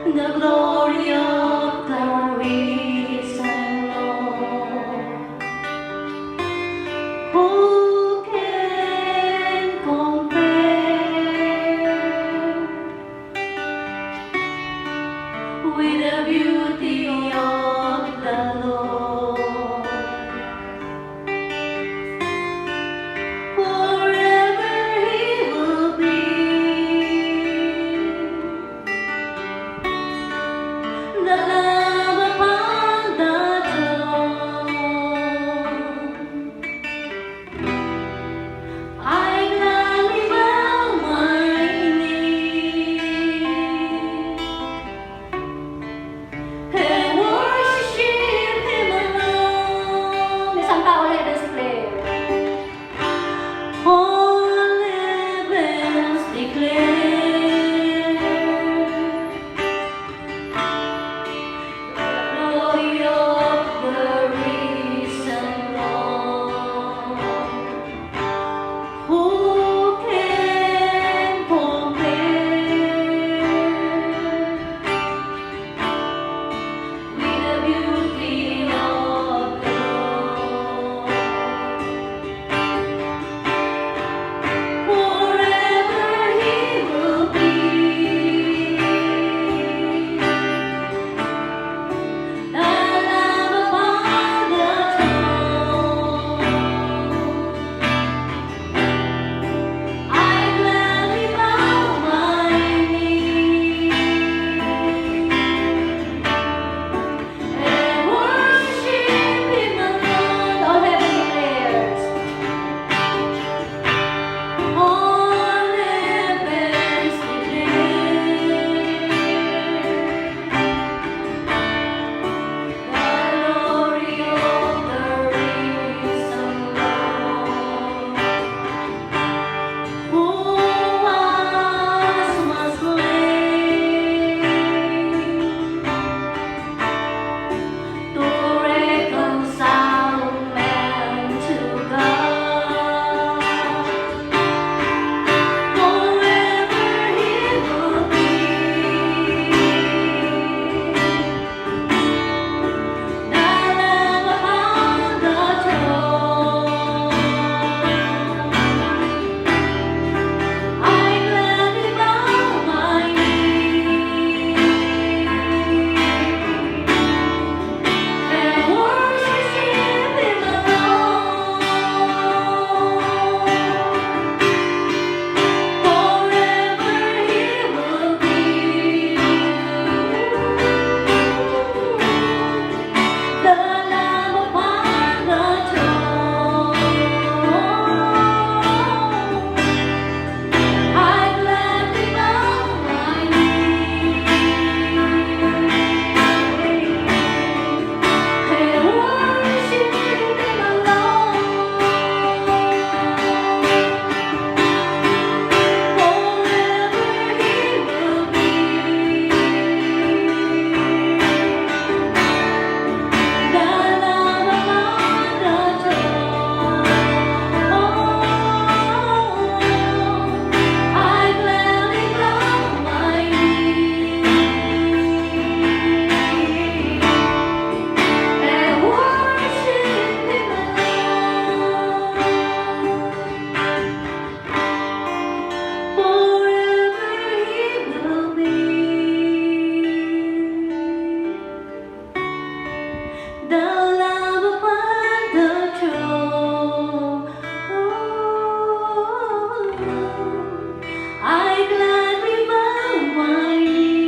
the glory of the risen Lord. Who can compare with the beauty of the Lord? Forever He will be the Lamb upon the throne. I gladly bow my knee and worship Him alone. Isang tao ulit ang declare. All heavens declare the glory of the risen Lord. Who can compare with the beauty of the Lord? Forever He will be the Lamb upon the throne. I gladly bow my knee and worship Him alone. All heaven declares. All heavens declare the glory of the risen Lord. Who was slain to reconcile man to God. Forever He will be the Lamb upon the throne. I gladly bow my knee and worship Him alone. Forever He will be the Lamb upon the throne. I gladly bow my knee and worship Him alone. Forever He will be the Lamb upon the throne. I gladly bow my knee and worship Him alone. Forever He will be the Lamb upon the throne. I gladly bow my knee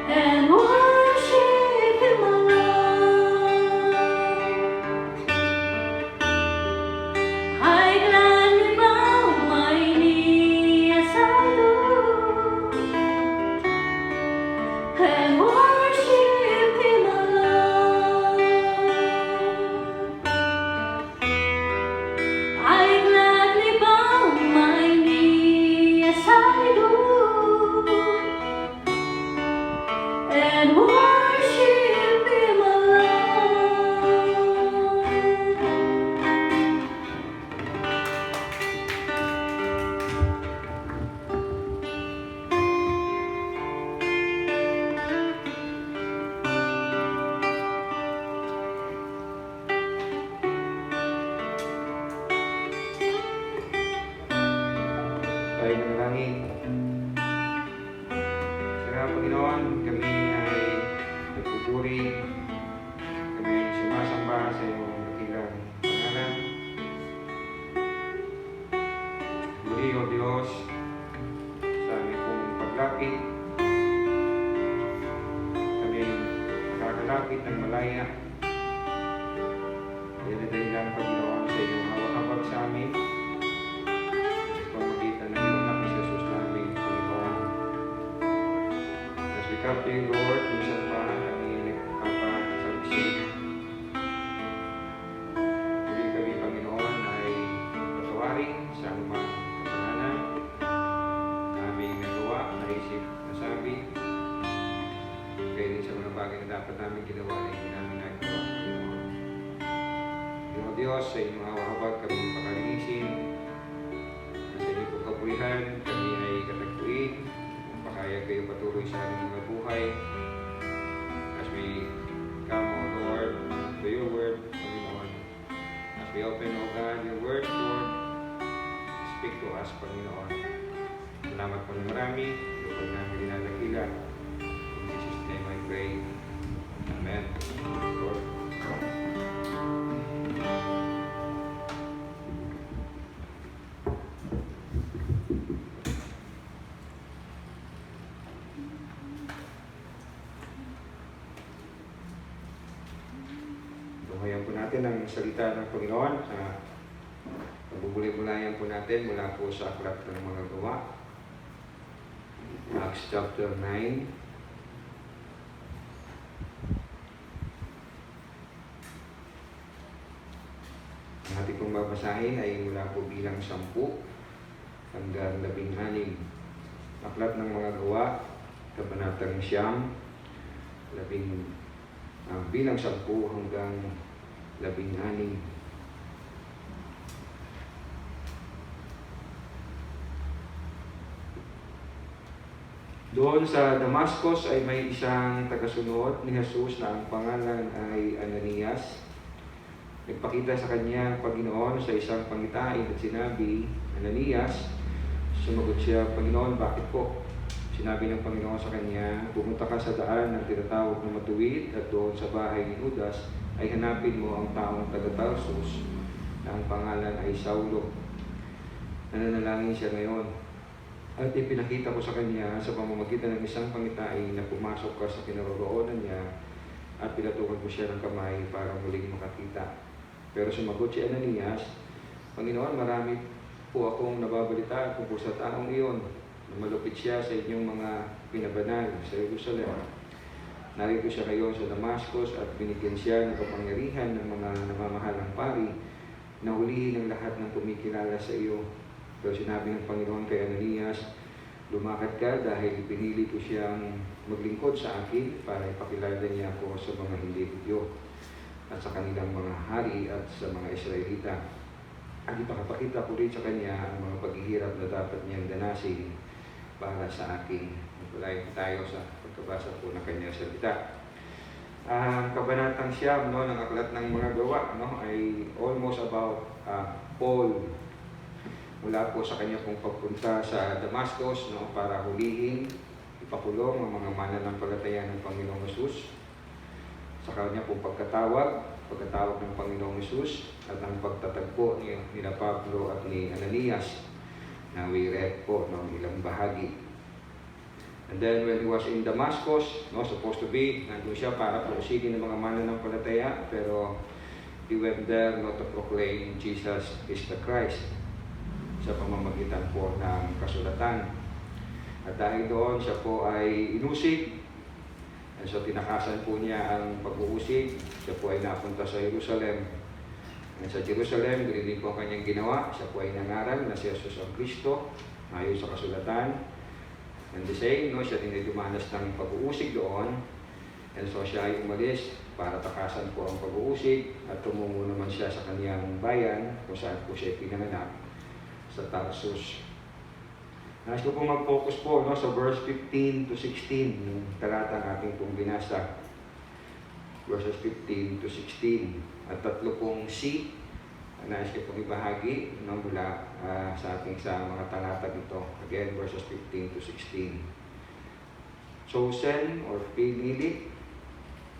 and worship Him alone. tayo manalangin. Sa Panginoon, kami ay nagpupuri, kami ay sumasamba sa iyong dakilang pangalan. Muli, O Diyos, sa aming pong paglapit, kami ay nakakalapit ng malaya. Yan ay dahilan, Panginoon, sa iyong hawak-hawak sa amin. Sa pamagitan ng iyong anak na Jesus namin, Panginoon. As we come to you, Lord, kung saan pa kami nagpapasalisig. Muli kami, Panginoon, ay patawarin sa anumang kasalanan na aming nagawa, naisip, nasabi. Kaya din sa mga bagay na dapat namin ginawa na hindi namin nagawa, Panginoon. O Diyos, sa inyong hawak-hawak kami pakalinisin. Sa inyong pagkapulihan, kami ay katagpuin. Pakaya kayo patuloy sa aming mga buhay. As we come, O Lord, to your word, Panginoon. As we open, O God, your word, Lord, speak to us, Panginoon. Salamat po ng marami. Lupag namin dinadakila. In Jesus' name I pray. Amen. Lord. Tunghayan po natin ang salita ng Panginoon. Pagbubulay-bulayan po natin mula po sa Aklat ng Mga Gawa. Acts chapter 9. Ang ating pong babasahin ay mula po bilang 10 hanggang 16. Aklat ng Mga Gawa, Kabanatang 9, bilang 10 hanggang 16. Doon sa Damascus ay may isang tagasunod ni Jesus na ang pangalan ay Ananias. Nagpakita sa kanya ang Panginoon sa isang pangitain at sinabi, Ananias. Sumagot siya, Panginoon, bakit po? Sinabi ng Panginoon sa kanya, pumunta ka sa daan ng tinatawag na Matuwid at doon sa bahay ni Judas ay hanapin mo ang taong taga-Tarsus na ang pangalan ay Saulo. Nananalangin siya ngayon. At ipinakita ko sa kanya sa pamamagitan ng isang pangitain na pumasok ka sa kinaroroonan niya at pinatukan ko siya ng kamay para muling makakita. Pero sumagot si Ananias, Panginoon, marami po akong nababalita tungkol sa taong iyon na malupit siya sa inyong mga pinabanal sa Jerusalem. Narito siya ngayon sa Damascus at binigyan siya ng kapangyarihan ng mga namamahalang pari na hulihin ang lahat ng kumikilala sa iyo. Pero sinabi ng Panginoon kay Ananias, lumakad ka dahil pinili ko siyang maglingkod sa akin para ipakilala niya ako sa mga hindi Hudyo at sa kanilang mga hari at sa mga Israelita. At ipakapakita ko rin sa kanya ang mga paghihirap na dapat niyang danasin para sa akin. Magpalayo tayo sa pagkabasa po ng kanyang salita. Ang kabanatang 9 ng Aklat ng Mga Gawa ay almost about Paul mula po sa kanya pong pagpunta sa Damascus para hulihin, ipakulong ang mga mananampalataya ng Panginoong Hesus. Sa kanya pong pagkatawag ng Panginoong Hesus at ang pagtatagpo nila Pablo at ni Ananias na we read po ng ilang bahagi. And then when he was in Damascus, supposed to be, nandun siya para puusigin ng mga mananampalataya, pero he went there not to proclaim Jesus is the Christ sa pamamagitan po ng kasulatan. At dahil doon, siya po ay inusig. And so tinakasan po niya ang pag-uusig. Siya po ay napunta sa Jerusalem. And sa Jerusalem, ganun din po ang kanyang ginawa. Siya po ay nangaral na si Jesus ang Kristo ayon sa kasulatan. And the same, siya din ay dumanas ng pag-uusig doon. And so siya ay umalis para takasan po ang pag-uusig at tumungo naman siya sa kanyang bayan kung saan po siya pinanganak sa Tarsus. Nais ko po mag-focus po sa verse 15 to 16, yung talatang ating pong binasa. Verses 15 to 16. At tatlo pong C nais ko pong ibahagi no, mula sa ating sa mga talata dito. Again, verses 15 to 16. Chosen or pinili,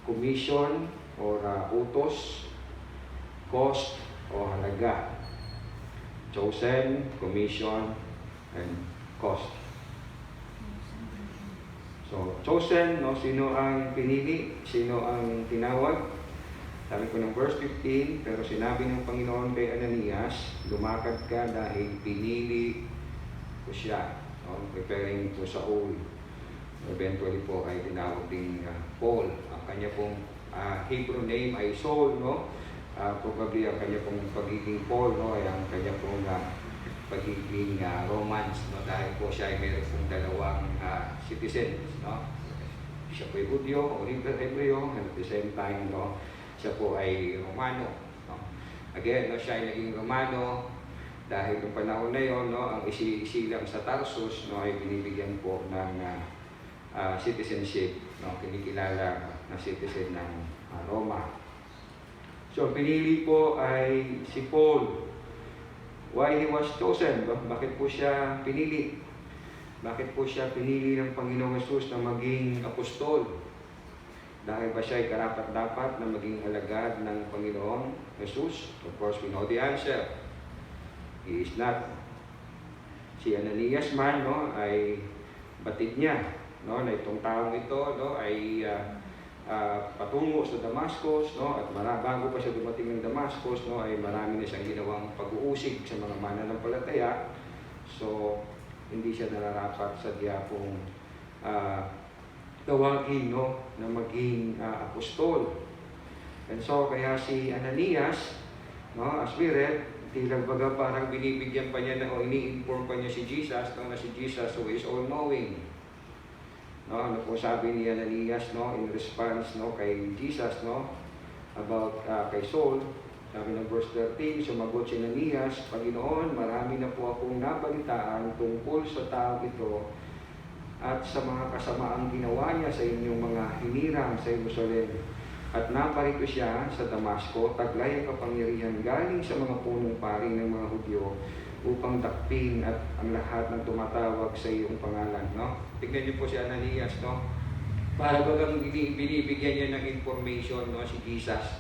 commission or utos, cost o halaga. Chosen, commission, and cost. So, chosen, no, sino ang pinili, sino ang tinawag? Sabi ko ng verse 15, pero sinabi ng Panginoon kay Ananias, lumakad ka dahil pinili ko siya. No? Referring to Saul. Eventually po ay tinawag din Paul. Ang kanya pong Hebrew name ay Saul, no? Probably ang kanya pong pagiging Paul, no? Ay ang kanya pong pagiging Romans, no? Dahil po siya ay meron pong dalawang citizens, no? Siya po ay Hudyo o Hebreo, and at the same time, no? Siya po ay Romano. No? Again, no, siya ay naging Romano dahil noong panahon na yon, no, ang isilang sa Tarsus, no, ay binibigyan po ng citizenship, no, kinikilala na citizen ng Roma. So, pinili po ay si Paul. Why he was chosen? Bakit po siya pinili? Bakit po siya pinili ng Panginoong Hesus na maging apostol? Dahil ba siya ay karapat-dapat na maging alagad ng Panginoong Hesus? Of course, we know the answer. He is not. Si Ananias man, no, ay batid niya, no, na itong taong ito, no, ay patungo sa Damascus, no, at bago pa siya dumating ng Damascus, no, ay marami na siyang ginawang pag-uusig sa mga mananampalataya. So, hindi siya nararapat sa diyapong tawagin, no, na maging apostol. And so, kaya si Ananias, no, as we read, tila baga parang binibigyan pa niya na, o ini-inform pa niya si Jesus, no, na si Jesus who is all-knowing. No, ano po sabi ni Ananias, no, in response, no, kay Jesus, no, about kay Saul, sabi ng verse 13, sumagot si Ananias, Panginoon, marami na po akong nabalitaan tungkol sa taong ito at sa mga kasamaang ginawa niya sa inyong mga hinirang sa Jerusalem. At naparito siya sa Damasco, taglay ang kapangyarihan galing sa mga punong pari ng mga Hudyo upang takpin at ang lahat ng tumatawag sa iyong pangalan. No? Tignan niyo po si Ananias, no? Para bagang binibigyan niya ng information, no, si Jesus.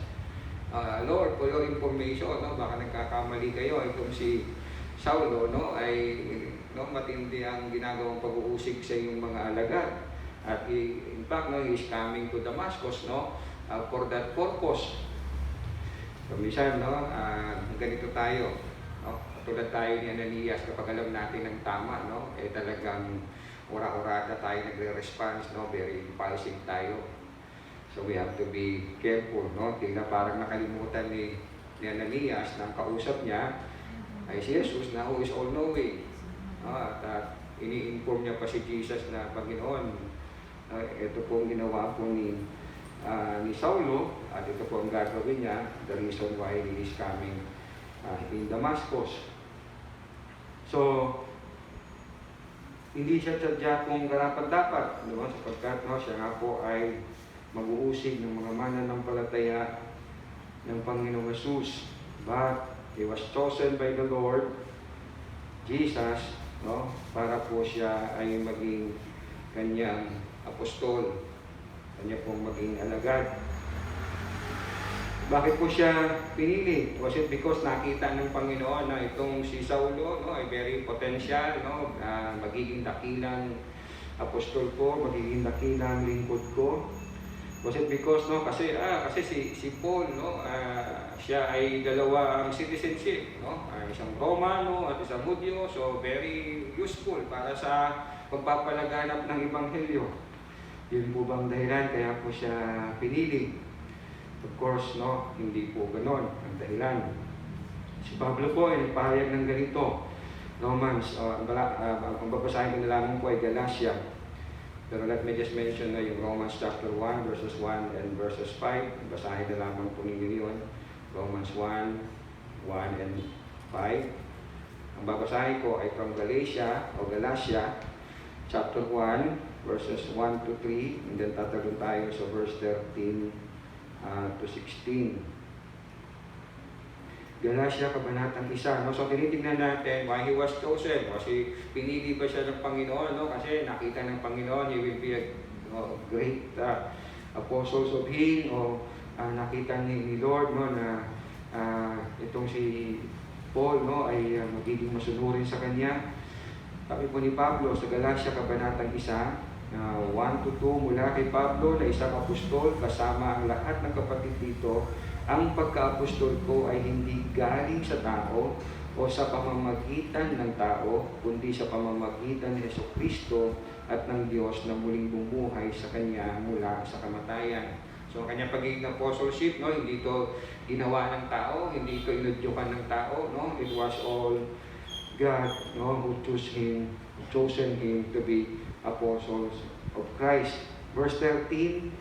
Lord, for your information, no, baka nagkakamali kayo, itong si Saulo, no, ay no, matindi ang ginagawang pag-uusig sa iyong mga alagad. At in fact, no, he is coming to Damascus, no, for that purpose. So, minsan, no, ganito tayo, no, tulad tayo ni Ananias, kapag alam natin ang tama, no, eh talagang ura-urada tayo nagre-response, no, very impulsive tayo. So we have to be careful, no, tingnan parang nakalimutan ni Ananias na ang kausap niya ay si Jesus na who is all-knowing. At ini-inform niya pa si Jesus na Panginoon, ito po ang ginawa po ni Saulo at ito po ang gagawin niya, the reason why he is coming in Damascus. So, hindi siya sadya kung karapat-dapat, no? Sapagkat no, siya nga po ay mag-uusig ng mga mananampalataya ng Panginoong Hesus. But he was chosen by the Lord Jesus, no, para po siya ay maging kanyang apostol, kanya pong maging alagad. Bakit po siya pinili? Was it because nakita ng Panginoon na itong si Saulo, no, ay very potential, no, magiging dakilang apostol ko, magiging dakilang lingkod ko? Was it because, no, kasi si Paul, no, siya ay dalawa ang citizenship, no, isang Romano at isang Hudyo, so very useful para sa pagpapalaganap ng Ebanghelyo. Yun po bang dahilan kaya po siya pinili? Of course, no, hindi po ganon ang dahilan. Si Pablo po ay nagpahayag ng ganito, Romans, ang babasahin ko na lamang po ay Galatia. Pero let me just mention na yung Romans chapter 1 verses 1 and verses 5. Basahin na lamang po ninyo yun. Romans 1 and 5. Ang babasahin ko ay from Galatia chapter 1 verses 1 to 3. And then tatalon tayo sa verse 13 to 16. Galatia, Kabanatang 1. No? So, tinitingnan natin why he was chosen. Kasi pinili ba siya ng Panginoon? No? Kasi nakita ng Panginoon, he will be a great apostles of him. O nakita ni Lord, no, na itong si Paul, no, ay magiging masunurin sa kanya. Sabi po ni Pablo sa Galatia, Kabanatang 1, 1-2, mula kay Pablo na isang apostol kasama ang lahat ng kapatid dito. Ang pagka-apostol ko ay hindi galing sa tao o sa pamamagitan ng tao, kundi sa pamamagitan ni Jesucristo at ng Diyos na muling bumuhay sa Kanya mula sa kamatayan. So, ang kanyang pagiging apostleship, no, hindi ito ginawa ng tao, hindi ito inudyukan ng tao, no? It was all God, no, who chosen him to be apostles of Christ. Verse 13,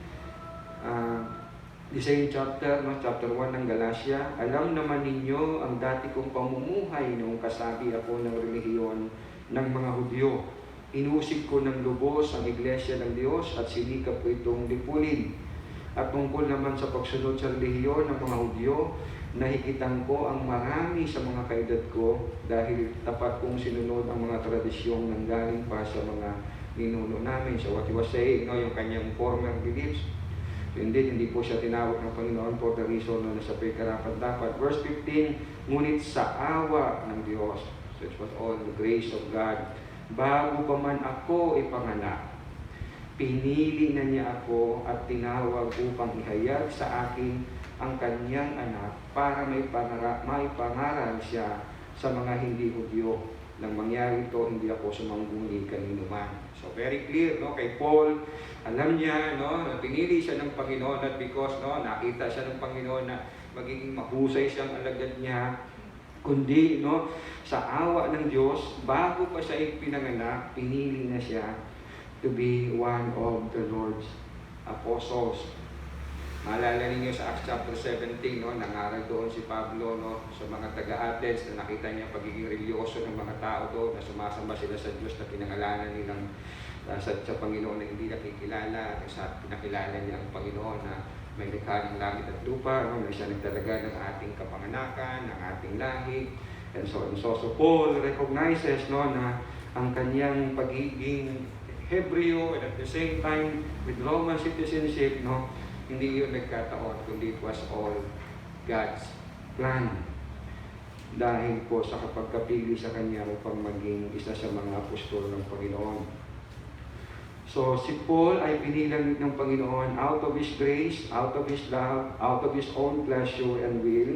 the same chapter, no, chapter 1 ng Galatia, alam naman ninyo ang dati kong pamumuhay noong kasabi ako ng relihiyon ng mga Hudyo. Inusig ko ng lubos ang iglesia ng Diyos at sinikap ko itong lipulin. At tungkol naman sa pagsunod sa relihiyon ng mga Hudyo, nahikitan ko ang marami sa mga kaedad ko dahil tapat kong sinunod ang mga tradisyong nanggaling pa sa mga ninuno namin. So what he was saying, no, yung kanyang former beliefs, hindi po siya tinawag ng Panginoon for the reason na nasa karapat-dapat. Verse 15, ngunit sa awa ng Diyos, so it was all the grace of God, bago pa man ako ipanganak, pinili na niya ako at tinawag upang ihayag sa akin ang kanyang anak para may pangaral siya sa mga hindi Hudyo. Nang mangyari ito, hindi ako sumangguni kanino man. So very clear, no, kay Paul, alam niya, no, na pinili siya ng Panginoon at because, no, nakita siya ng Panginoon na magiging mahusay siyang alagad niya, kundi, no, sa awa ng Diyos, bago pa siya ipinanganak, pinili na siya to be one of the Lord's apostles. Maalala ninyo sa Acts chapter 17, no, nangaral doon si Pablo, no, sa mga taga-Athens na nakita niya pagiging religyoso ng mga tao doon, na sumasamba sila sa Diyos na pinangalanan nilang sa Panginoon na hindi nakikilala, sa pinakilala niya ang Panginoon na may likha ng langit at lupa, no, na siya nagtalaga ng ating kapanganakan, ng ating lahi, and so on. So Paul recognizes, no, na ang kanyang pagiging Hebreo and at the same time with Roman citizenship, no, hindi yun nagkataon, kundi it was all God's plan. Dahil po sa kapagkapili sa kanya upang maging isa sa mga apostol ng Panginoon. So, si Paul ay pinilang ng Panginoon out of His grace, out of His love, out of His own pleasure and will.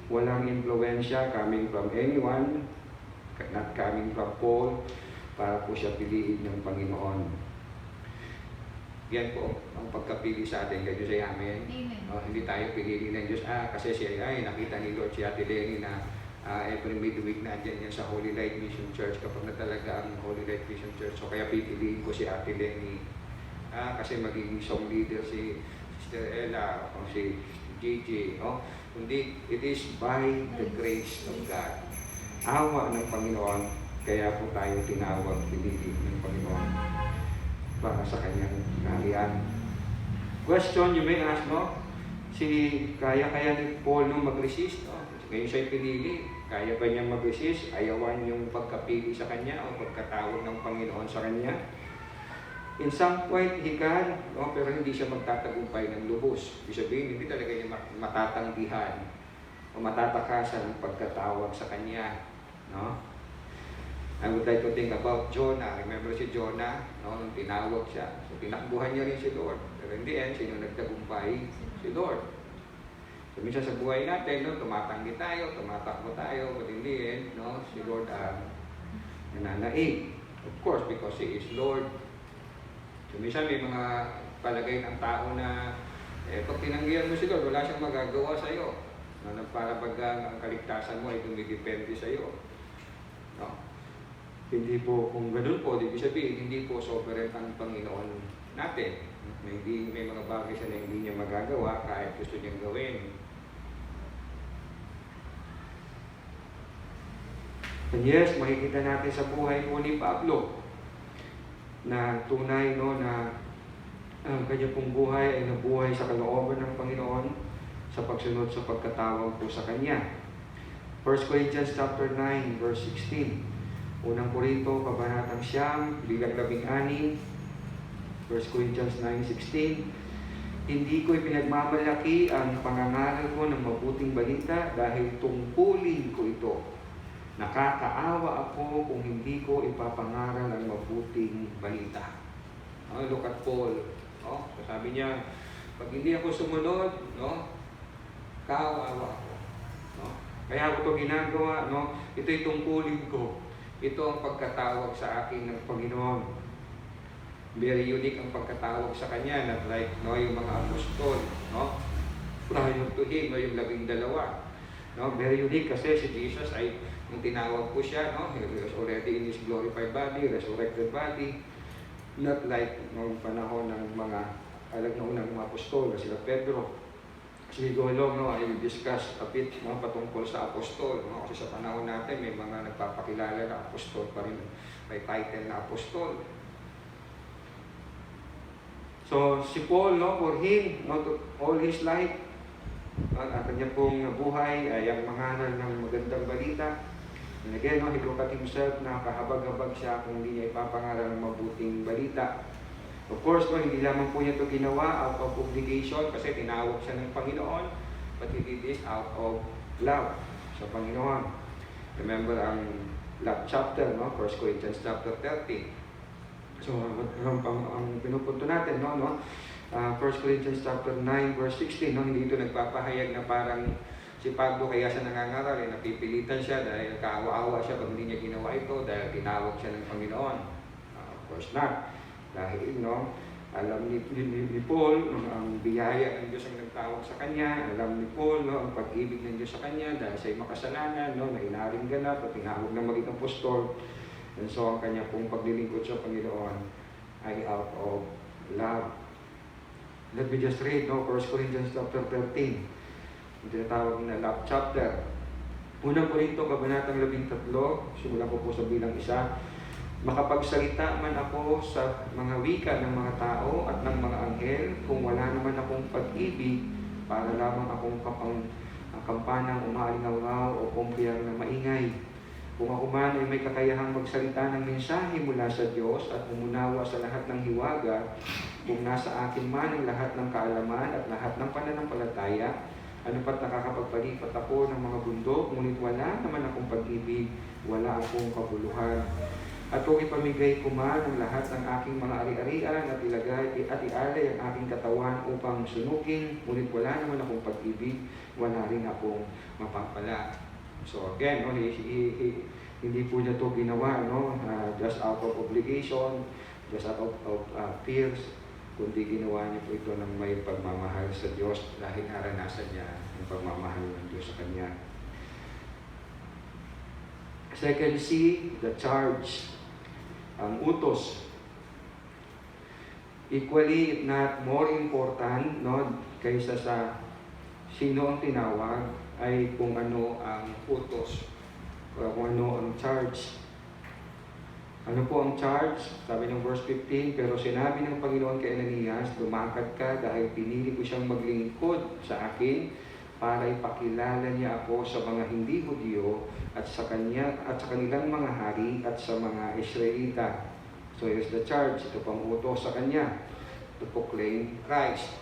Walang influensya coming from anyone, not coming from Paul, para po siya piliin ng Panginoon. Yan po ang pagkapili sa atin kay Diyos ay amen. Hindi tayo pinili ng Diyos, kasi siya ay nakita ni Lord si Ate Lenny na every midweek na dyan yan sa Holy Light Mission Church kapag na talaga ang Holy Light Mission Church. So kaya pipiliin ko si Ate Lenny kasi magiging song leader si Sister Ella o si Gigi. Kundi it is by the grace of God. Awa ng Panginoon, kaya po tayo tinawag, pinili ng Panginoon para sa kanyang kaharian. Question you may ask, no? Kaya ni Paul nung mag-resist, no? Ngayon siya'y pinili, kaya ba niyang mag-resist? Ayawan yung pagkapili sa kanya o pagkatawag ng Panginoon sa kanya? In some point, he can, no? Pero hindi siya magtatagumpay ng lubos. Ibig sabihin, hindi talaga niya matatanggihan o matatakasan ang pagkatawag sa kanya, no? I would like to think about Jonah. Remember si Jonah, no? Nung tinawag siya. So, tinakbuhan niya rin si Lord. Pero in the end, sino nagtagumpay? Si Lord. So, minsan sa buhay natin, no? Tumatanggi tayo, tumatakbo tayo. But in the end, no? Si Lord nananaig. Of course, because He is Lord. So, minsan may mga palagay ng tao na pag tinanggihan mo si Lord, wala siyang magagawa sa'yo. No? Para pag ang kaligtasan mo ay dumidepende sa'yo. No? Hindi po, kung ganun po, ibig sabihin, hindi po sovereign ang Panginoon natin. May mga bagay siya na hindi niya magagawa kahit gusto niyang gawin. And yes, makikita natin sa buhay po ni Pablo na tunay, no, na ang kanya pong buhay ay nabuhay sa kalooban ng Panginoon sa pagsunod sa pagkatawag po sa kanya. 1 Corinthians chapter 9, verse 16. Unang Korinto, kabanatang 9, bilang 16. 1 Corinthians 9:16. Hindi ko ipinagmamalaki ang pangangaral ko ng mabuting balita dahil tungkulin ko ito. Nakakaawa ako kung hindi ko ipapangaral ang mabuting balita. Look at Paul. Sabi niya, pag hindi ako sumunod, kaawa ako. Kaya ako ito ginagawa, ito'y tungkulin ko. Ito ang pagkatawag sa akin ng Panginoon. Very unique ang pagkatawag sa Kanya, not like yung mga apostol, prior to Him, yung 12. Very unique kasi si Jesus ay, nung tinawag ko siya, He was already in His glorified body, resurrected body, not like noong panahon ng mga unang mga apostol, sila Pedro. As we go along, I will discuss a bit patungkol sa apostol. Kasi sa panahon natin, may mga nagpapakilala na apostol pa rin, may title na apostol. So, si Paul, for him, all his life, ang kanya pong buhay ay ang mangaral ng magandang balita. And again, he looked at himself na kahabag-habag siya kung hindi niya ipapangaral ng mabuting balita. Of course, hindi lamang po niya ito ginawa out of obligation kasi tinawag siya ng Panginoon, but he did this out of love sa Panginoon. Remember ang love chapter, 1 Corinthians chapter 13. So, ang pinupunto natin, 1 Corinthians chapter 9, verse 16, hindi ito nagpapahayag na parang si Pablo kaya siya nangangaral, napipilitan siya dahil kaawa-awa siya pag hindi niya ginawa ito dahil tinawag siya ng Panginoon. Of course not. Dahil, alam ni Paul, ang biyaya ng Diyos ang nagtawag sa kanya, alam ni Paul, ang pag-ibig ng Diyos sa kanya dahil siya'y makasalanan, na inaring ganap at tinawag na maging apostol. And so, ang kanya pong paglilingkod sa Panginoon ay out of love. Let me just read, 1 Corinthians chapter 13. Yung tinatawag na love chapter. Unang Korinto, kabanatang 13, simulan ko po sa bilang 1. Makapagsalita man ako sa mga wika ng mga tao at ng mga anghel, kung wala naman akong pag-ibig, para lamang akong kampanang umaalingaw o kumpiyang na maingay. Kung ako man ay may kakayahang magsalita ng mensahe mula sa Diyos at umunawa sa lahat ng hiwaga, kung nasa akin man ang lahat ng kaalaman at lahat ng pananampalataya, ano pa't nakakapagpalipat ako ng mga bundok, ngunit wala naman akong pag-ibig, wala akong kabuluhan. At kung ipamigay ko man ang lahat ng aking mga ari-arian at ilagay at ialay ang aking katawan upang sunukin, ngunit wala naman akong pag-ibig, wala rin akong mapapala. So again, hindi po niya ito ginawa, just out of obligation, just out of fears, kundi ginawa niya po ito ng may pagmamahal sa Diyos dahil naranasan niya ang pagmamahal ng Diyos sa Kanya. Second C, the charge, ang utos. Equally, if not more important, kaysa sa sino ang tinawag, ay kung ano ang utos, o kung ano ang charge. Ano po ang charge? Sabi ng verse 15, pero sinabi ng Panginoon kay Ananias, lumakad ka dahil pinili ko siyang maglingkod sa akin para ipakilala niya ako sa mga hindi Hudyo at sa kanilang mga hari at sa mga Israelita. So here's the charge, ito pang utos sa kanya, to proclaim Christ,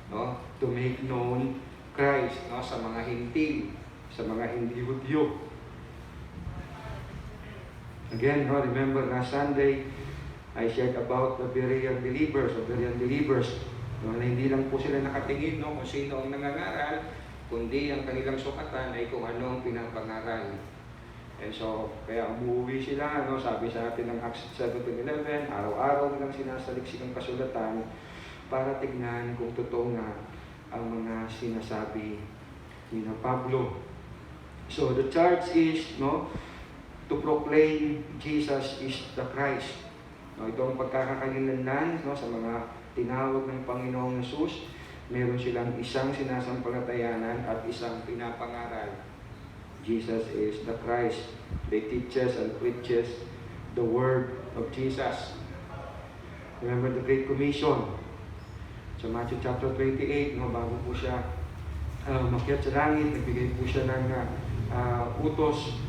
to make known Christ, sa mga hintil, sa mga hindi Hudyo. Again, remember last Sunday, I shared about the Berean believers, na hindi lang po sila nakatingin kung sino ang nangangaral, kundi ang kanilang sukatan ay kung ano ang pinapangaral. And so, kaya umuwi sila, sabi sa atin ng Acts 7:11, araw-araw nilang sinasaliksik ang kasulatan para tignan kung totoo nga ang mga sinasabi ni Pablo. So, the charge is, to proclaim Jesus is the Christ. Ito ang pagkakakilanlan sa mga tinawag ng Panginoong Jesus. Meron silang isang sinasampalatayanan at isang pinapangaral. Jesus is the Christ. They teaches and preaches the word of Jesus. Remember the Great Commission. Sa Matthew chapter 28, bago po siya makyat sa langit, nagbigay po siya ng utos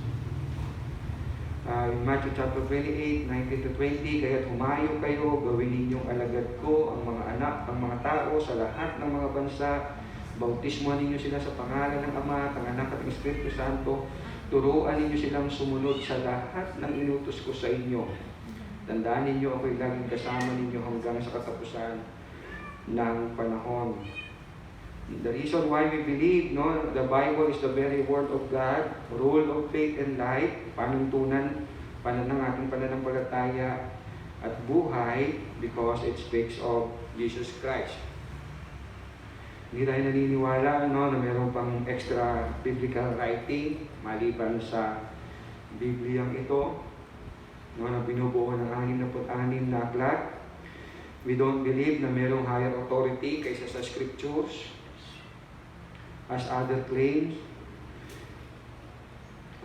in Matthew chapter 28, 19 to 20, kaya't humayo kayo, gawin ninyong alagad ko ang mga anak, ang mga tao sa lahat ng mga bansa, bautismuhan ninyo sila sa pangalan ng Ama, ng Anak at ng Espiritu Santo, turuan ninyo silang sumunod sa lahat ng inutos ko sa inyo. Tandaan ninyo ako'y laging kasama ninyo hanggang sa katapusan ng panahon. The reason why we believe, no, the Bible is the very word of God, rule of faith and life, panuntunan ng ating pananampalataya at buhay, because it speaks of Jesus Christ. Hindi tayo naniniwala, no, na mayroon pang extra biblical writing maliban sa Bibliang ito, no, na binubuo ng 66 na aklat. We don't believe na mayroong higher authority kaysa sa scriptures as other claims,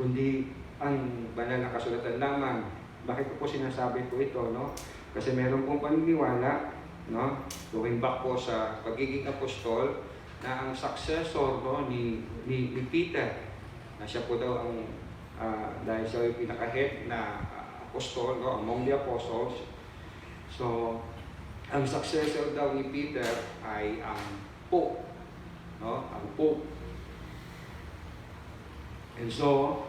kundi ang banal na kasulatan lamang. Bakit ko po sinasabi ko ito, no? Kasi meron pong paniniwala, no, going back po sa pagiging apostol, na ang successor, no, ni Peter, na siya po daw ang dahil siya yung pinaka-head na apostol, no, among the apostles. So ang successor daw ni Peter ay ang Pope, no, ang Pope. And so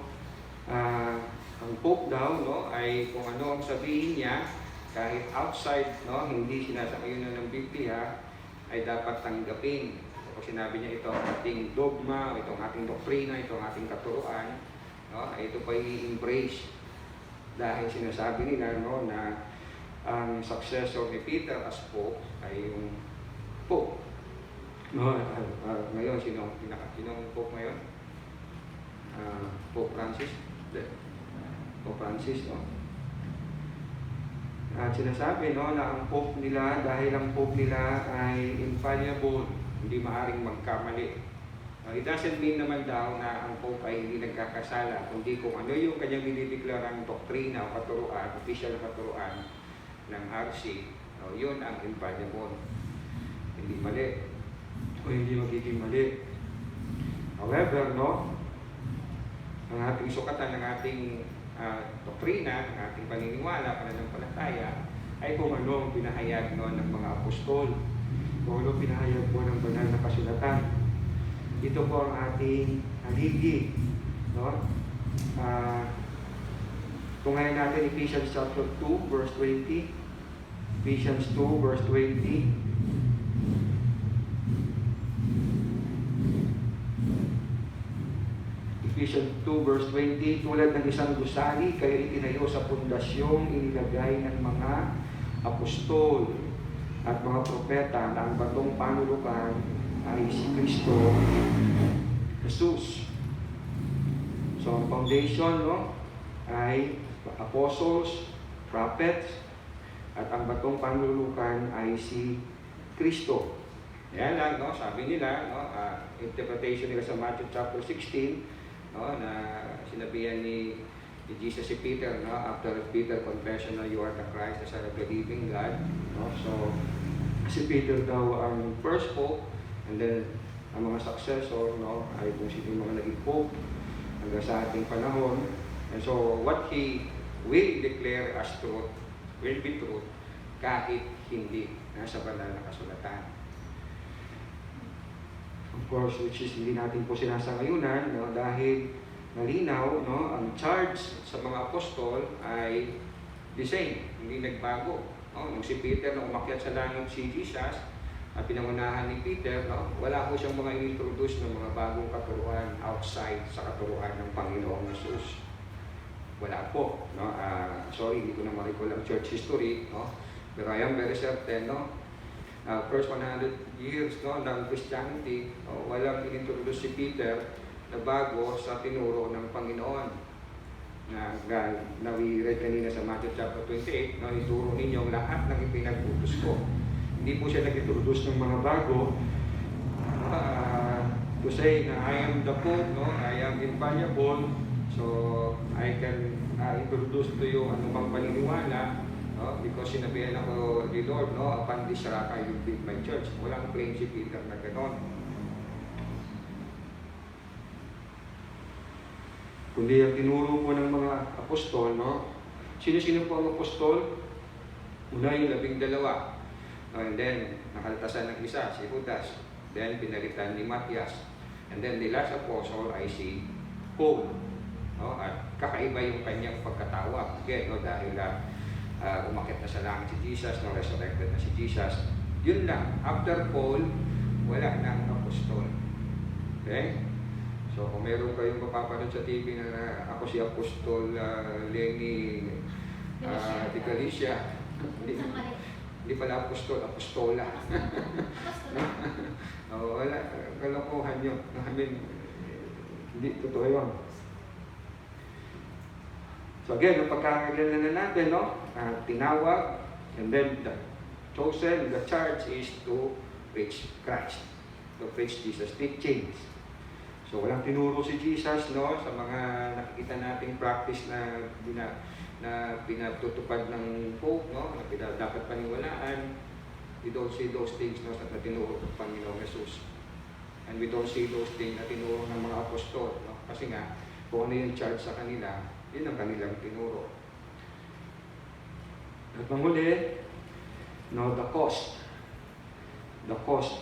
ang Pope daw, no, ay kung ano ang sabihin niya, kahit outside, no, hindi sinasakayunan ng Biblia, ay dapat tanggapin. So, sinabi niya, ito ang ating dogma, ito ang ating doktrina, ito ang ating katuruan, no, ay ito pa i-embrace. Dahil sinasabi nila, no, na ang successor ni Peter as Pope ay yung Pope. No, ngayon, sinong Pope ngayon? Pope Francis? Pope Francis, no? At sinasabi, no, na ang Pope nila, dahil ang Pope nila ay infallible, hindi maaring magkamali. It doesn't mean naman daw na ang Pope ay hindi nagkakasala, kundi kung ano yung kanyang dinideklarang doktrina o katuruan, official katuruan ng RC, no, yun ang infallible. Hindi mali o hindi magiging mali. However, no, ang ating sukatan ng ating doktrina, ng ating paniniwala, pananampalataya, ay kung ano ang pinahayag, no, ng mga apostol, kung ano pinahayag po ng banal na kasulatan. Ito po ang ating haligi, no? Tungayan natin Ephesians chapter 2 verse 20. Ephesians 2 verse 20. Ephesians 2 verse 20, tulad ng isang gusali, kayo itinayo sa pundasyong inilagay ng mga apostol at mga propeta na ang batong panulukan ay si Kristo Jesus. So ang foundation, no, ay apostles, prophets, at ang batong panlulukan ay si Kristo. Yan lang, no, sabi nila, no, interpretation nila sa Matthew chapter 16, no, na sinabihan ni Jesus si Peter, no, after Peter confession na you are the Christ, the Son of the living God, no. So si Peter daw ang first pope, and then ang mga successor, no, ay kung sino yung mga naging pope hanggang sa ating panahon. And so what he will declare as truth will be truth kahit hindi nasa banal na kasulatan. Of course, which is hindi natin po sinasangayunan, no, dahil malinaw, no, ang charge sa mga apostol ay the same, hindi nagbago. No? Nung si Peter, nung umakyat sa langit si Jesus at pinangunahan ni Peter, no, wala po siyang mga introduce ng mga bagong katuruan outside sa katuruan ng Panginoong Jesus. Wala po. No? Sorry, hindi ko na ma-recall ang church history, no? Pero I am very certain, no? First 100 years, no, ng Christianity, no, walang inintroduce si Peter na bago sa tinuro ng Panginoon. Na we read kanina sa Matthew chapter 28, no, ituro ninyo ang lahat ng ipinag-utos ko. Hindi po siya nag-introduce ng mga bago to say na I am the Pope, no, I am infallible, so I can introduce to you anumang paniniwala, no, because sinabihan ako ni Lord, no, upon this rock I will build my church. Walang claim si Peter na gano'n. kundi ang tinuro po ng mga apostol, no? Sino-sino po ang apostol? Una yung 12. And then, nakaltasan ng isa, si Judas. Then, pinalitan ni Matias. And then, the last apostle ay si Paul. No? At kakaiba yung kanyang pagkatawag. Okay, no? Dahil umakit na sa langit si Jesus, no? Resurrected na si Jesus. Yun lang. After Paul, wala nang apostol. Okay? So, kung meron kayong mapapanood sa TV na ako si Apostol Lenny Di Galicia, hindi pala apostol, apostola. Wala, kalokohan yun. Hindi totoo yun. So again, yung pagkakagalanan natin, no? Tinawag, and then the chosen, the charge is to preach Christ, to preach Jesus' teachings. So walang tinuro si Jesus, no? Sa mga nakikita nating practice na pinatutupad ng Pope, no? Na dapat paniwalaan. We don't see those things, no? Na tinuro ng Panginoong Jesus. And we don't see those things na tinuro ng mga apostol, no? Kasi nga, kung ano yung charge sa kanila, yun ang kanilang tinuro. At panghuli, no, the cost. The cost.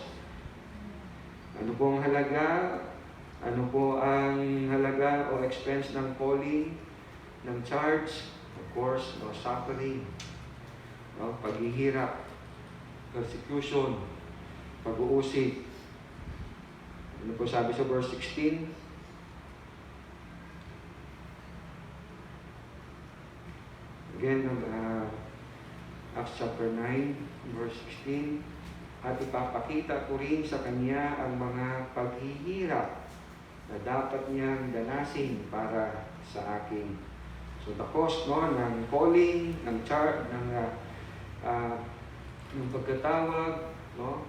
Ano po ang halaga? Ano po ang halaga o expense ng calling, ng charge? Of course, no, suffering, no, paghihirap, persecution, pag-uusig. Ano po sabi sa verse 16? Again, Acts chapter 9, verse 16. At ipapakita ko rin sa kanya ang mga paghihirap na dapat niyang danasin para sa akin. So the cost, no, ng calling, ng charge, ng pagkatawag, no,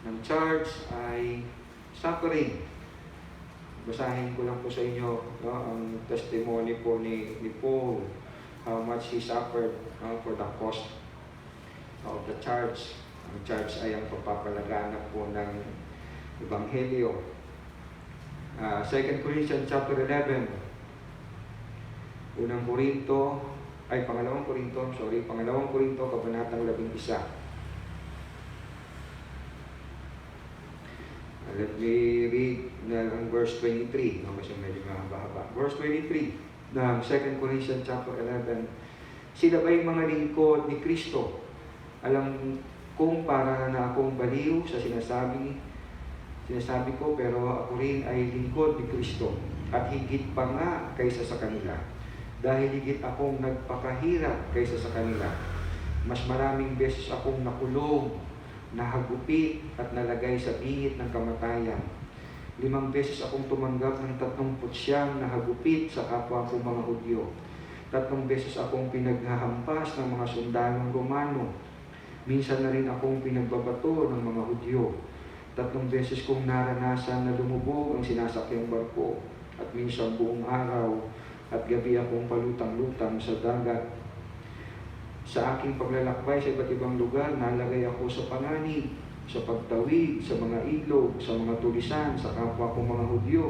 ng charge ay suffering. Basahin ko lang po sa inyo, no, ang testimony po ni Paul, how much he suffered, no, for the cost of the charge. Ang charge ay ang pagpapalaganap po ng Ebanghelyo. 2 Corinthians chapter 11, Pangalawang Korinto, kabanatang 11. Let me read ang verse 23, no, kasi medyo mahaba-haba. Verse 23 ng 2 Corinthians chapter 11. Sila ba'y mga lingkod ni Kristo? Alam kung para na akong baliw sa sinasabi ko, pero ako rin ay lingkod ni Kristo at higit pa nga kaysa sa kanila. Dahil higit akong nagpakahirap kaysa sa kanila. Mas maraming beses akong nakulong, nahagupit at nalagay sa bingit ng kamatayan. 5 beses akong tumanggap ng 39 na hagupit sa kapwa kong mga Hudyo. 3 beses akong pinaghahampas ng mga sundalong Romano. Minsan na rin akong pinagbabato ng mga Hudyo. 3 beses kong naranasan na lumubog ang sinasakyang barko. At minsan buong araw at gabi akong palutang-lutang sa dagat. Sa aking paglalakbay sa iba't ibang lugar, nalagay ako sa panganib, sa pagtawid, sa mga ilog, sa mga tulisan, sa kapwa kong mga Hudyo,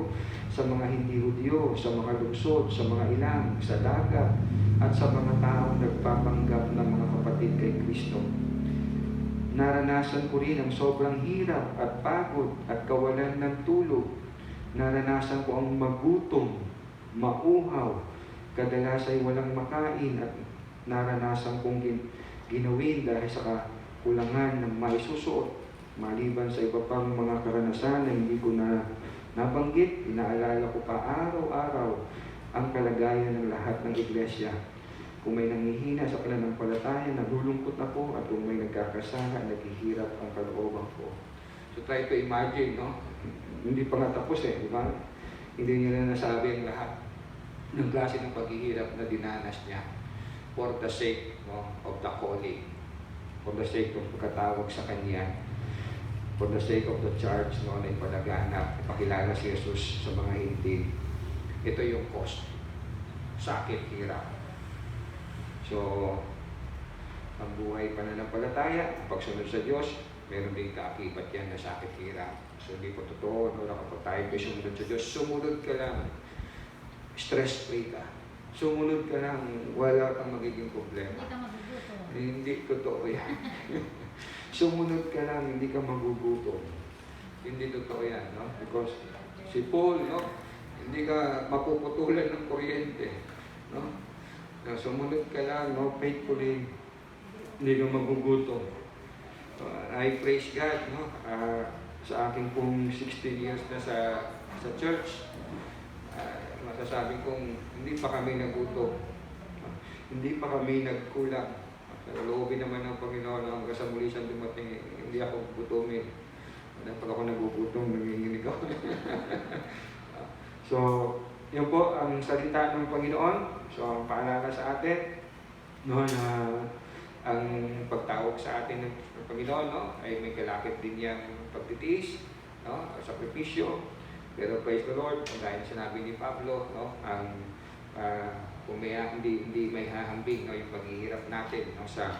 sa mga hindi Hudyo, sa mga lungsod, sa mga ilang, sa dagat, at sa mga taong nagpapanggap ng mga kapatid kay Kristo. Naranasan ko rin ang sobrang hirap at pagod at kawalan ng tulog. Naranasan ko ang magutom, mauhaw, kadalas ay walang makain at naranasan kong ginawin dahil sa kakulangan ng maisusuot. Maliban sa iba pang mga karanasan na hindi ko na nabanggit, inaalala ko pa araw-araw ang kalagayan ng lahat ng iglesia. Kung may nanghihina sa pananampalataya, nalulungkot ako, at kung may nagkakasala, naghihirap ang kalooban ko. So try to imagine, no? Hindi pa nga tapos di ba? Hindi niya na nasabi ang lahat ng klase ng paghihirap na dinanas niya for the sake, no, of the calling, for the sake of pagkatawag sa Kanya, for the sake of the charge, no, na ipalaganap, ipakilala si Jesus sa mga hindi. Ito yung cost. Sakit, hirap. So, ang buhay pananampalataya, pagsunod sa Diyos, meron din kaakibat yan na sakit, hirap. So, hindi po totoo, no, na kapag tayo sumunod sa Diyos, sumunod ka lang. stress-free ka. Sumunod ka lang, wala kang magiging Hindi problema. ka magugutom. Hindi totoo yan. Sumunod ka lang, hindi ka magugutom. Hindi totoo yan, no? Because si Paul, no? Hindi ka mapuputulan ng kuryente, no? Sumunod ka lang, no? Faithfully, hindi ka magugutom. I praise God, no? Sa aking pong 16 years na sa church, masasabi kong hindi pa kami nagutom. Hindi pa kami nagkulang. Loobin naman ng Panginoon na hanggang sa muli siyang dumating, hindi ako gutumin. Pag ako nagugutom, nanginginig ako. So, yun po ang salita ng Panginoon. So, ang paalala sa atin, no, na ang pagtawag sa atin ng Panginoon, no, ay may kalakip din niyang pagtitiis, no, sakripisyo. Pero praise the Lord, dahil sinabi ni Pablo, no, ang hindi may hahambing, no, yung paghihirap natin, no, sa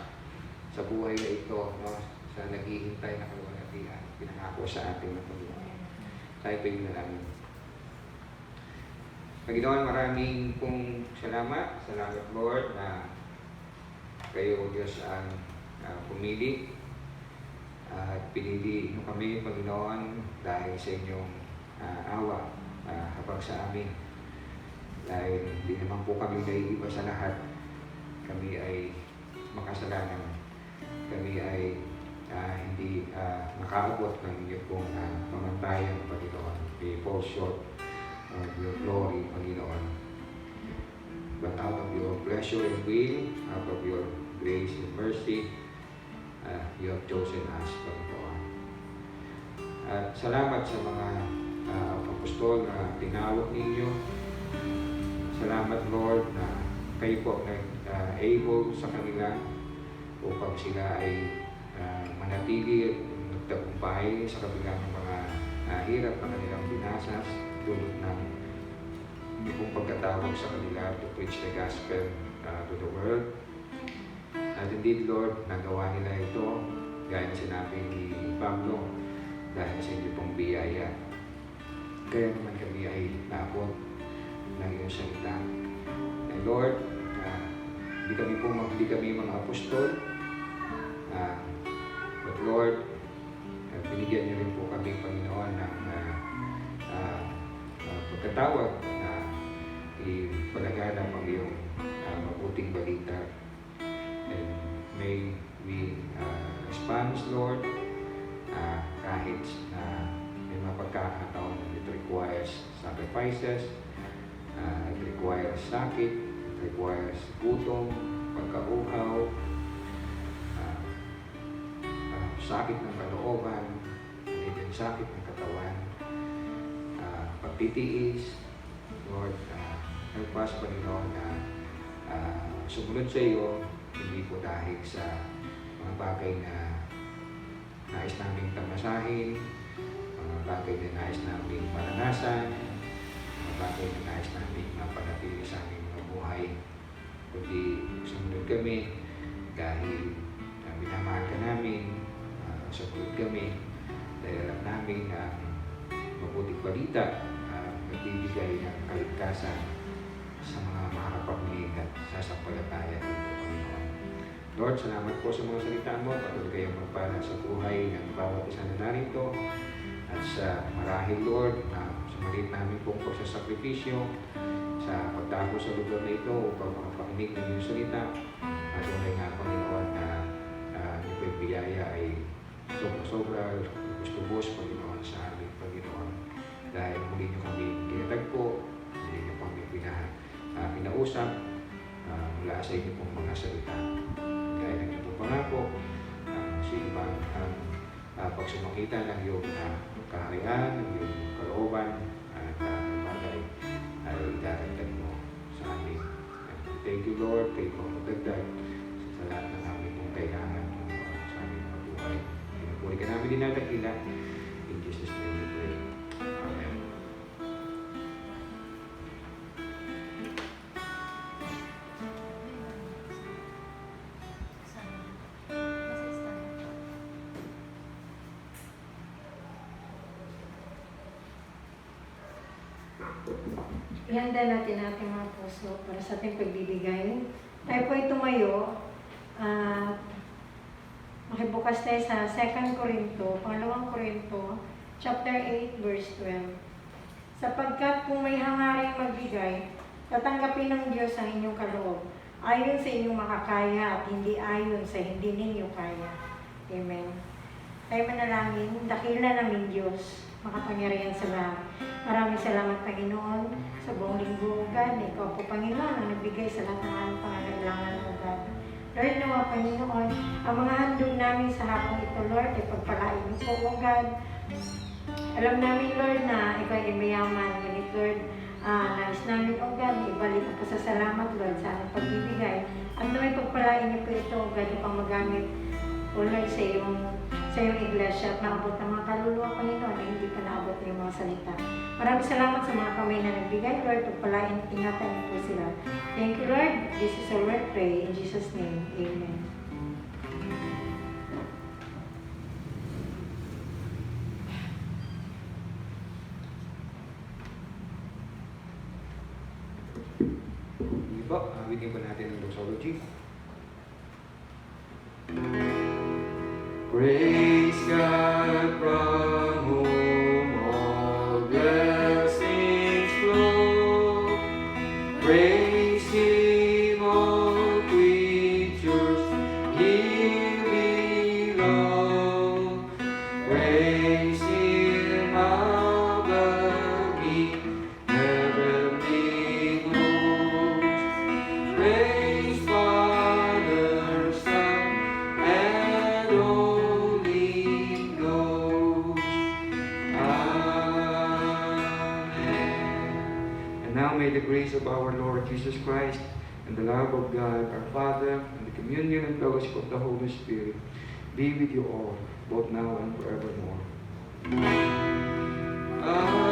buhay na ito, no, sa naghihintay na kaluwalhatian, pinangako sa ating ng Panginoon. Tayo po yung nalamin. Panginoon, maraming pong salamat. Salamat, Lord, na kayo, Diyos, ang pumili at pinili mo kami, Panginoon, dahil sa inyong awa habang sa amin. Dahil hindi naman po kami naiiba sa lahat. Kami ay makasalanan. Kami ay hindi nakaabot ng inyong pong pamantayan, Panginoon. We fall short of your glory, Panginoon. But out of your pleasure and will, out of your grace and mercy, you have chosen us, Panginoon. At salamat sa mga apostol na tinawag ninyo. Salamat, Lord, na kayo po able sa kanila upang sila ay manatili at magtagumpay sa kabilang mga hirap na kanilang binasas dulot ng inyong pagkatawag sa kanila to preach the gospel to the world. At indeed, Lord, nagawa nila ito gaya na sinabi ni Pablo dahil sa inyong pong biyaya. Kaya naman kami ay naabot ng iyong salita. And Lord, hindi kami mga apostol, but Lord, binigyan niyo rin po kami, Panginoon, ng pagkatawag na ipalaganap ang iyong mabuting balita. And may we respond, Lord, kahit na may mga pagkakataon na it requires sacrifices, it requires sakit, it requires gutom, pagkauhaw, sakit ng kalooban, and sakit ng katawan, pagtitiis. Lord, help us, Panginoon, na sumunod sa iyo, hindi po dahil sa mga bagay na nais namin tamasahin, mga bagay na nais namin maranasan, mga bagay na nais namin mapanatili sa aming mga buhay, kundi sumunod kami dahil minamahal ka namin, sumunod kami dahil alam namin na mabuting balita nagbibigay ng kaligtasan sa mga makakapagling at sasampalataya dito, Panginoon. Lord, salamat po sa mga salita mo. Patuloy kayong magpala sa buhay ng bawat isa na narito. At sa marahil, Lord, na sumalit namin pong pagsasakripisyo sa pagtapos sa lugar na ito upang makapakinig ng iyong salita. At tunay nga, Panginoon, na yung biyaya ay sobra-sobra gusto-bus, Panginoon, sa aming Panginoon. Dahil muli niyo kami ginatagpo, muli niyo kami pinausap mula sa inyo pong mga salita. Gaya ng inyong pangako, sino bang pagsumakita ng iyong kaharian, ng iyong kalooban, at bagay ay idaragdag mo sa amin. Thank you, Lord, kayo pong magdagdag sa lahat ng aming pong kailangan sa aming mga buhay. Pinupuri ka namin dinadagila. In Jesus' name we pray. Amen. Sana. Ihanda natin ang ating mga puso para sa ating pagbibigay. Tayo po ay tumayo at makibukas tayo sa 2 Corinto, pangalawang Corinto, chapter 8, verse 12. Sapagkat kung may hangaring magbigay, tatanggapin ng Diyos ang inyong kaloob, ayon sa inyong makakaya at hindi ayon sa hindi ninyo kaya. Amen. Tayo manalangin, dakila namin Diyos, makapangyarihan sa lahat. Maraming salamat, Panginoon, sa buong linggo, God. Ikaw po, Panginoon, ang nagbigay sa lahat ng aming pangangailangan, O God. Lord, nawa, Panginoon, ang mga handog namin sa hapong ito, Lord, ay pagpalain niyo po, O God. Alam namin, Lord, na ikaw ay mayaman. Ngunit, Lord, nais namin, O God, ibalik ang pasasalamat, Lord, sa aming pagbibigay. At naway pagpalain niyo po ito, O God, upang magamit, O Lord, sa iyong iglesia at maabot ng mga kaluluwa, Panginoon, na hindi pa naabot ng mga salita. Maraming salamat sa mga kamay na nagbigay, Lord, pagpalain at ingatan niyo po sila. Thank you, Lord. This is our word, pray in Jesus' name. Amen. Iba, bigyan po natin ng doxology. Praise God from whom all blessings flow. Praise Him, all creatures here below. Praise Him above ye heavenly hosts. Praise Father, Son, and Holy Ghost. Amen. And now may the grace of our Lord Jesus Christ and the love of God our Father and the communion and fellowship of the Holy Spirit be with you all, both now and forevermore. Amen.